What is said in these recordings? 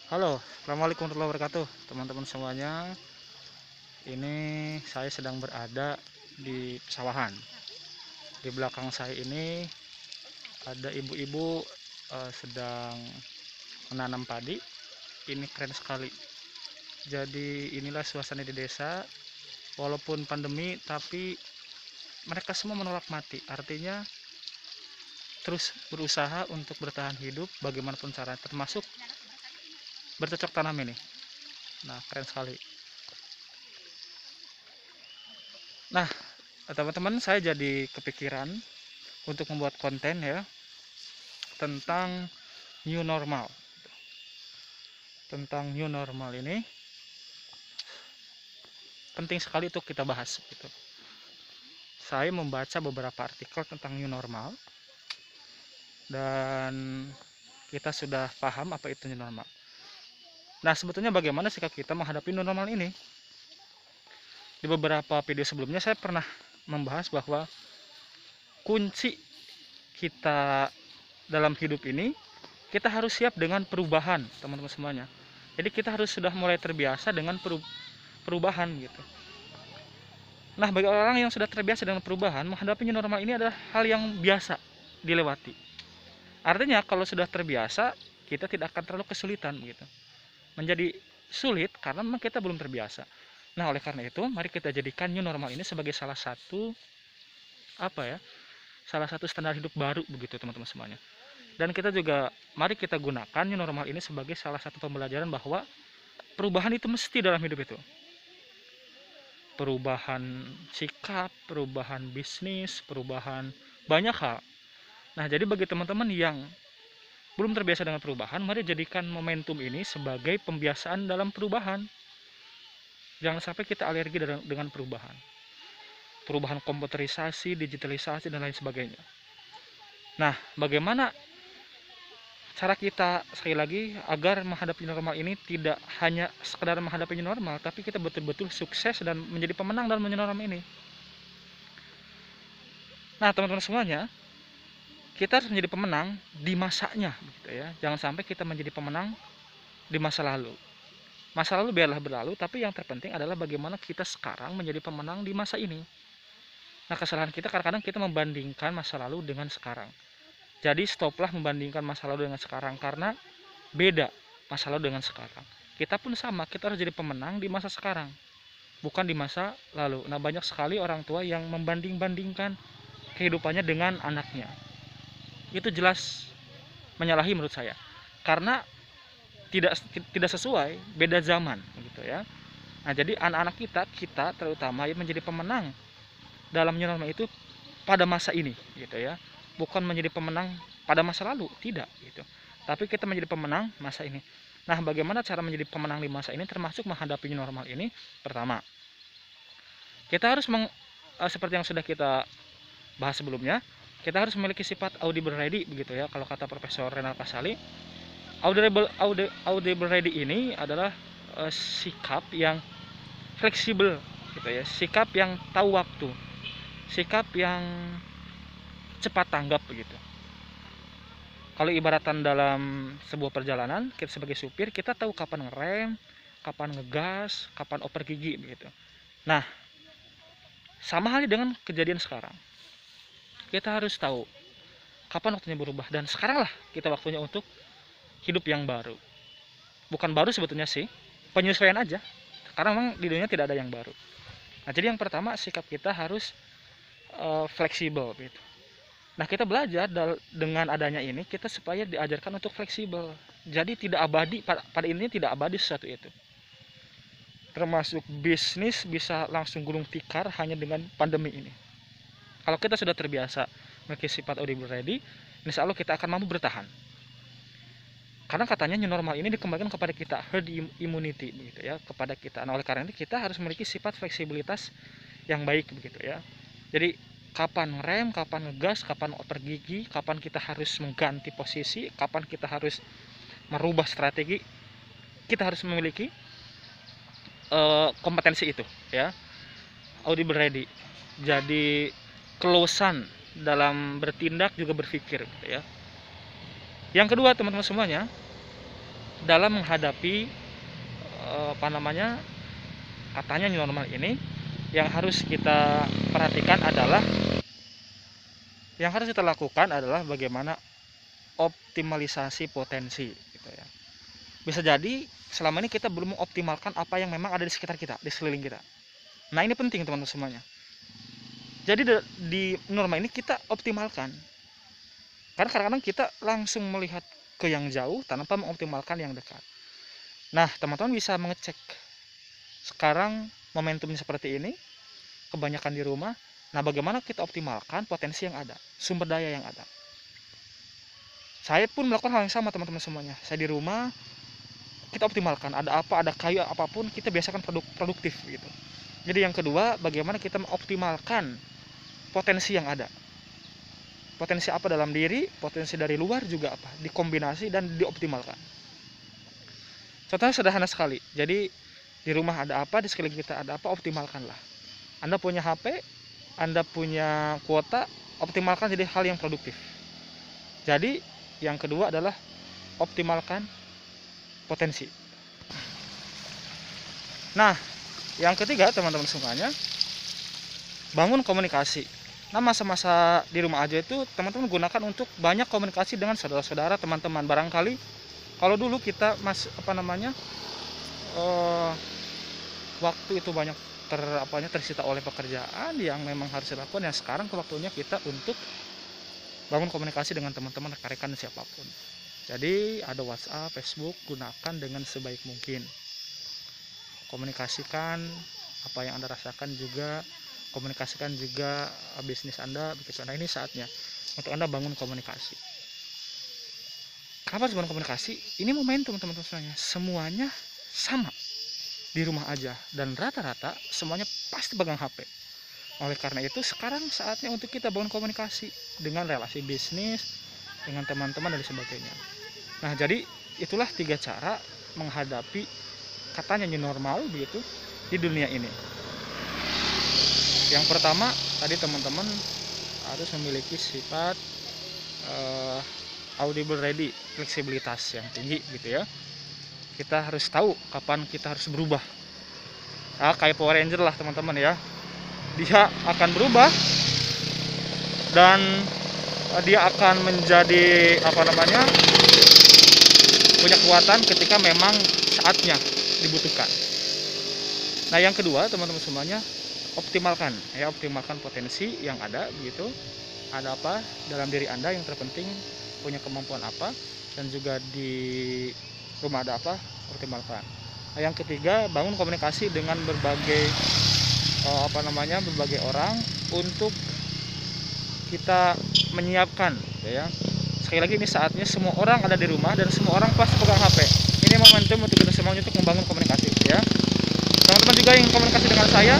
Halo, assalamualaikum warahmatullahi wabarakatuh, teman-teman semuanya. Ini saya sedang berada di pesawahan. Di belakang saya ini ada ibu-ibu sedang menanam padi. Ini keren sekali. Jadi inilah suasana di desa. Walaupun pandemi, tapi mereka semua menolak mati. Artinya terus berusaha untuk bertahan hidup bagaimanapun caranya, termasuk bercocok tanam ini. Nah, keren sekali. Nah, teman-teman, saya jadi kepikiran untuk membuat konten ya tentang new normal. Tentang new normal ini penting sekali untuk kita bahas gitu. Saya membaca beberapa artikel tentang new normal dan kita sudah paham apa itu new normal. Nah, sebetulnya bagaimana sikap kita menghadapi new normal ini? Di beberapa video sebelumnya saya pernah membahas bahwa kunci kita dalam hidup ini, kita harus siap dengan perubahan, teman-teman semuanya. Jadi kita harus sudah mulai terbiasa dengan perubahan gitu. Nah, bagi orang yang sudah terbiasa dengan perubahan, menghadapi new normal ini adalah hal yang biasa dilewati. Artinya kalau sudah terbiasa, kita tidak akan terlalu kesulitan gitu. Menjadi sulit karena memang kita belum terbiasa. Nah, oleh karena itu, mari kita jadikan new normal ini sebagai salah satu salah satu standar hidup baru begitu, teman-teman semuanya. Dan kita juga mari kita gunakan new normal ini sebagai salah satu pembelajaran bahwa perubahan itu mesti dalam hidup itu. Perubahan sikap, perubahan bisnis, perubahan banyak hal. Nah, jadi bagi teman-teman yang belum terbiasa dengan perubahan, mari jadikan momentum ini sebagai pembiasaan dalam perubahan. Jangan sampai kita alergi dengan perubahan. Perubahan komputerisasi, digitalisasi, dan lain sebagainya. Nah, bagaimana cara kita sekali lagi agar menghadapi normal ini tidak hanya sekedar menghadapi normal, tapi kita betul-betul sukses dan menjadi pemenang dalam normal ini. Nah, teman-teman semuanya, kita harus menjadi pemenang di masanya, gitu ya. Jangan sampai kita menjadi pemenang di masa lalu. Masa lalu biarlah berlalu, tapi yang terpenting adalah bagaimana kita sekarang menjadi pemenang di masa ini. Nah, kesalahan kita kadang-kadang kita membandingkan masa lalu dengan sekarang. Jadi stoplah membandingkan masa lalu dengan sekarang, karena beda masa lalu dengan sekarang. Kita pun sama, kita harus jadi pemenang di masa sekarang, bukan di masa lalu. Nah, banyak sekali orang tua yang membanding-bandingkan kehidupannya dengan anaknya. Itu jelas menyalahi menurut saya, karena tidak sesuai, beda zaman gitu ya. Nah, jadi anak-anak kita terutama yang menjadi pemenang dalam new normal itu pada masa ini gitu ya. Bukan menjadi pemenang pada masa lalu, tidak gitu. Tapi kita menjadi pemenang masa ini. Nah, bagaimana cara menjadi pemenang di masa ini termasuk menghadapi new normal ini? Pertama, kita harus seperti yang sudah kita bahas sebelumnya, kita harus memiliki sifat audible ready begitu ya. Kalau kata Profesor Renal Kasali, audible ready ini adalah sikap yang fleksibel gitu ya, sikap yang tahu waktu, sikap yang cepat tanggap begitu. Kalau ibaratan dalam sebuah perjalanan, kita sebagai supir, kita tahu kapan ngerem, kapan ngegas, kapan oper gigi begitu. Nah, sama halnya dengan kejadian sekarang. Kita harus tahu kapan waktunya berubah, dan sekarang lah kita waktunya untuk hidup yang baru. Bukan baru sebetulnya sih, penyesuaian aja. Karena memang di dunia tidak ada yang baru. Nah, jadi yang pertama, sikap kita harus fleksibel gitu. Nah, kita belajar dengan adanya ini, kita supaya diajarkan untuk fleksibel. Jadi tidak abadi, pada intinya tidak abadi sesuatu itu. Termasuk bisnis bisa langsung gulung tikar hanya dengan pandemi ini. Kalau kita sudah terbiasa memiliki sifat audible ready, insya Allah kita akan mampu bertahan. Karena katanya new normal ini dikembalikan kepada kita, herd immunity begitu ya, kepada kita. Nah, oleh karena itu kita harus memiliki sifat fleksibilitas yang baik begitu ya. Jadi kapan rem, kapan ngegas, kapan oper gigi, kapan kita harus mengganti posisi, kapan kita harus merubah strategi, kita harus memiliki kompetensi itu ya, audible ready. Jadi kelulusan dalam bertindak juga berpikir gitu ya. Yang kedua, teman-teman semuanya, dalam menghadapi apa namanya, katanya new normal ini. Yang harus kita perhatikan adalah, yang harus kita lakukan adalah bagaimana optimalisasi potensi gitu ya. Bisa jadi selama ini kita belum mengoptimalkan apa yang memang ada di sekitar kita, di sekeliling kita. Nah ini penting teman-teman semuanya. Jadi di norma ini kita optimalkan. Karena kadang-kadang kita langsung melihat ke yang jauh tanpa mengoptimalkan yang dekat. Nah teman-teman bisa mengecek. Sekarang momentumnya seperti ini, kebanyakan di rumah. Nah bagaimana kita optimalkan potensi yang ada, sumber daya yang ada. Saya pun melakukan hal yang sama teman-teman semuanya. Saya di rumah, kita optimalkan. Ada apa, ada kayu apapun, kita biasakan produktif gitu. Jadi yang kedua, bagaimana kita mengoptimalkan potensi yang ada. Potensi apa dalam diri, potensi dari luar juga apa, dikombinasi dan dioptimalkan. Contohnya sederhana sekali. Jadi di rumah ada apa, di sekeliling kita ada apa, optimalkanlah. Anda punya HP, Anda punya kuota, optimalkan jadi hal yang produktif. Jadi yang kedua adalah optimalkan potensi. Nah, yang ketiga teman-teman semuanya, bangun komunikasi. Nah masa-masa di rumah aja itu teman-teman gunakan untuk banyak komunikasi dengan saudara-saudara, teman-teman. Barangkali kalau dulu kita waktu itu banyak tersita oleh pekerjaan yang memang harus dilakukan, yang sekarang waktunya kita untuk bangun komunikasi dengan teman-teman, rekan-rekan, siapapun. Jadi ada WhatsApp, Facebook, gunakan dengan sebaik mungkin. Komunikasikan apa yang Anda rasakan, juga komunikasikan juga bisnis Anda begitu. Nah ini saatnya untuk Anda bangun komunikasi. Kenapa harus bangun komunikasi? Ini momentum teman-teman semuanya sama di rumah aja, dan rata-rata semuanya pasti pegang HP. Oleh karena itu sekarang saatnya untuk kita bangun komunikasi dengan relasi bisnis, dengan teman-teman dan sebagainya. Nah jadi itulah 3 cara menghadapi katanya new normal begitu di dunia ini. Yang pertama tadi teman-teman harus memiliki sifat audible ready, fleksibilitas yang tinggi gitu ya. Kita harus tahu kapan kita harus berubah. Kayak Power Ranger lah teman-teman ya. Dia akan berubah dan dia akan menjadi punya kekuatan ketika memang saatnya dibutuhkan. Nah yang kedua teman-teman semuanya, optimalkan potensi yang ada begitu. Ada apa dalam diri Anda yang terpenting, punya kemampuan apa, dan juga di rumah ada apa, optimalkan. Nah, yang ketiga, bangun komunikasi dengan berbagai orang untuk kita menyiapkan ya. Sekali lagi ini saatnya semua orang ada di rumah dan semua orang pasti pegang HP. Ini momentum untuk kita semua untuk membangun komunikasi ya. Teman-teman juga yang komunikasi dengan saya,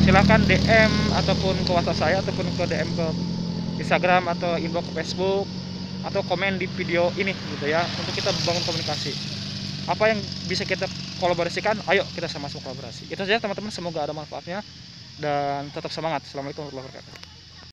silahkan DM ataupun ke WhatsApp saya, ataupun ke DM ke Instagram atau inbox ke Facebook, atau komen di video ini gitu ya, untuk kita bangun komunikasi. Apa yang bisa kita kolaborasikan, ayo kita sama-sama kolaborasi. Itu saja teman-teman, semoga ada manfaatnya dan tetap semangat. Assalamualaikum warahmatullahi wabarakatuh.